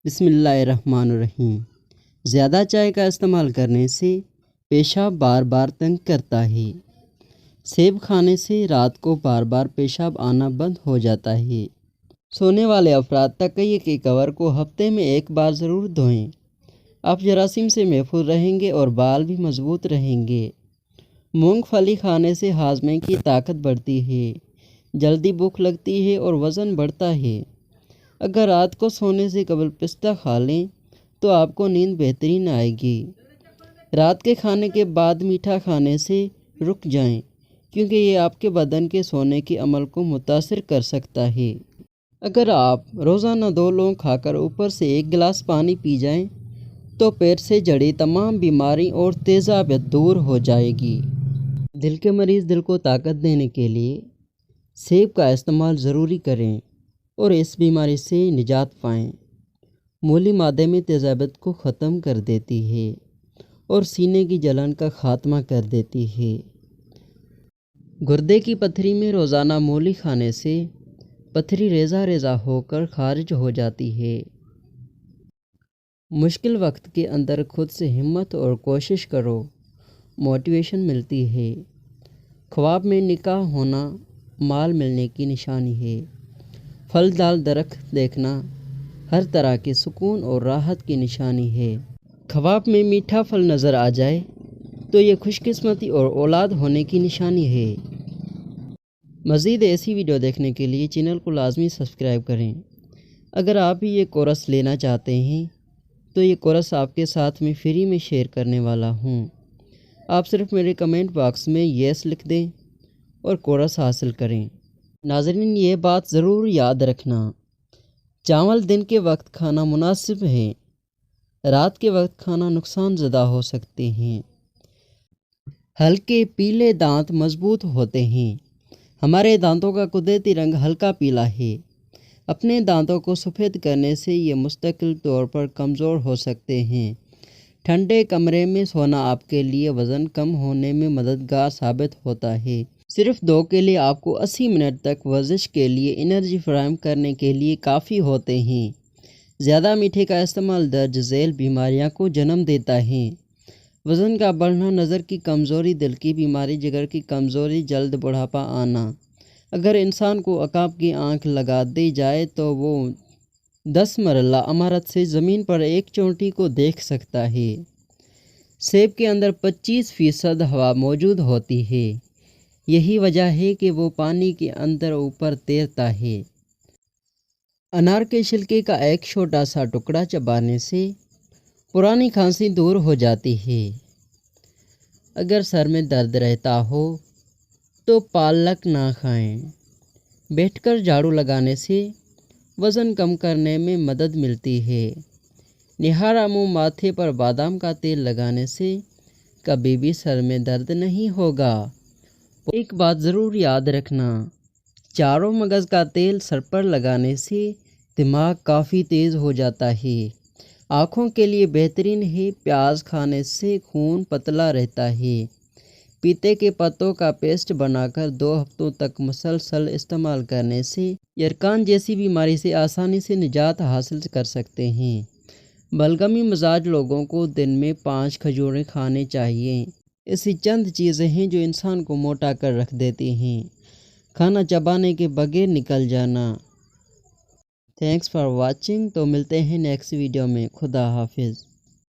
بسم اللہ الرحمن الرحیم۔ زیادہ چائے کا استعمال کرنے سے پیشاب بار بار تنگ کرتا ہے۔ سیب کھانے سے رات کو بار بار پیشاب آنا بند ہو جاتا ہے۔ سونے والے افراد تکیے کے کور کو ہفتے میں ایک بار ضرور دھوئیں۔ آپ جراثیم سے محفوظ رہیں گے اور بال بھی مضبوط رہیں گے۔ مونگ پھلی کھانے سے ہاضمے کی طاقت بڑھتی ہے، جلدی بھوک لگتی ہے اور وزن بڑھتا ہے۔ اگر رات کو سونے سے قبل پستہ کھا لیں تو آپ کو نیند بہترین آئے گی۔ رات کے کھانے کے بعد میٹھا کھانے سے رک جائیں، کیونکہ یہ آپ کے بدن کے سونے کے عمل کو متاثر کر سکتا ہے۔ اگر آپ روزانہ 2 لونگ کھا کر اوپر سے 1 گلاس پانی پی جائیں تو پیٹ سے جڑی تمام بیماری اور تیزابیت دور ہو جائے گی۔ دل کے مریض دل کو طاقت دینے کے لیے سیب کا استعمال ضروری کریں اور اس بیماری سے نجات پائیں۔ مولی معدے میں تیزابیت کو ختم کر دیتی ہے اور سینے کی جلن کا خاتمہ کر دیتی ہے۔ گردے کی پتھری میں روزانہ مولی کھانے سے پتھری ریزہ ریزہ ہو کر خارج ہو جاتی ہے۔ مشکل وقت کے اندر خود سے ہمت اور کوشش کرو، موٹیویشن ملتی ہے۔ خواب میں نکاح ہونا مال ملنے کی نشانی ہے۔ پھلدار درخت دیکھنا ہر طرح کے سکون اور راحت کی نشانی ہے۔ خواب میں میٹھا پھل نظر آ جائے تو یہ خوش قسمتی اور اولاد ہونے کی نشانی ہے۔ مزید ایسی ویڈیو دیکھنے کے لیے چینل کو لازمی سبسکرائب کریں۔ اگر آپ بھی یہ کورس لینا چاہتے ہیں تو یہ کورس آپ کے ساتھ میں فری میں شیئر کرنے والا ہوں۔ آپ صرف میرے کمنٹ باکس میں یس لکھ دیں اور کورس حاصل کریں۔ ناظرین، یہ بات ضرور یاد رکھنا، چاول دن کے وقت کھانا مناسب ہے، رات کے وقت کھانا نقصان زدہ ہو سکتے ہیں۔ ہلکے پیلے دانت مضبوط ہوتے ہیں۔ ہمارے دانتوں کا قدرتی رنگ ہلکا پیلا ہے۔ اپنے دانتوں کو سفید کرنے سے یہ مستقل طور پر کمزور ہو سکتے ہیں۔ ٹھنڈے کمرے میں سونا آپ کے لیے وزن کم ہونے میں مددگار ثابت ہوتا ہے۔ صرف 2 کیلے آپ کو 80 منٹ تک ورزش کے لیے انرجی فراہم کرنے کے لیے کافی ہوتے ہیں۔ زیادہ میٹھے کا استعمال درج ذیل بیماریاں کو جنم دیتا ہے۔ وزن کا بڑھنا، نظر کی کمزوری، دل کی بیماری، جگر کی کمزوری، جلد بڑھاپا آنا۔ اگر انسان کو عقاب کی آنکھ لگا دی جائے تو وہ 10 مرلہ عمارت سے زمین پر ایک چونٹی کو دیکھ سکتا ہے۔ سیب کے اندر 25% ہوا موجود ہوتی ہے۔ یہی وجہ ہے کہ وہ پانی کے اندر اوپر تیرتا ہے۔ انار کے چھلکے کا ایک چھوٹا سا ٹکڑا چبانے سے پرانی کھانسی دور ہو جاتی ہے۔ اگر سر میں درد رہتا ہو تو پالک نہ کھائیں۔ بیٹھ کر جھاڑو لگانے سے وزن کم کرنے میں مدد ملتی ہے۔ نہارا منہ ماتھے پر بادام کا تیل لگانے سے کبھی بھی سر میں درد نہیں ہوگا۔ ایک بات ضرور یاد رکھنا، چاروں مغز کا تیل سر پر لگانے سے دماغ کافی تیز ہو جاتا ہے۔ آنکھوں کے لیے بہترین ہے۔ پیاز کھانے سے خون پتلا رہتا ہے۔ پیتے کے پتوں کا پیسٹ بنا کر 2 ہفتوں تک مسلسل استعمال کرنے سے یرکان جیسی بیماری سے آسانی سے نجات حاصل کر سکتے ہیں۔ بلغمی مزاج لوگوں کو دن میں 5 کھجوریں کھانے چاہیے۔ ایسی چند چیزیں ہیں جو انسان کو موٹا کر رکھ دیتی ہیں۔ کھانا چبانے کے بغیر نکل جانا۔ Thanks for watching. تو ملتے ہیں نیکسٹ ویڈیو میں۔ خدا حافظ۔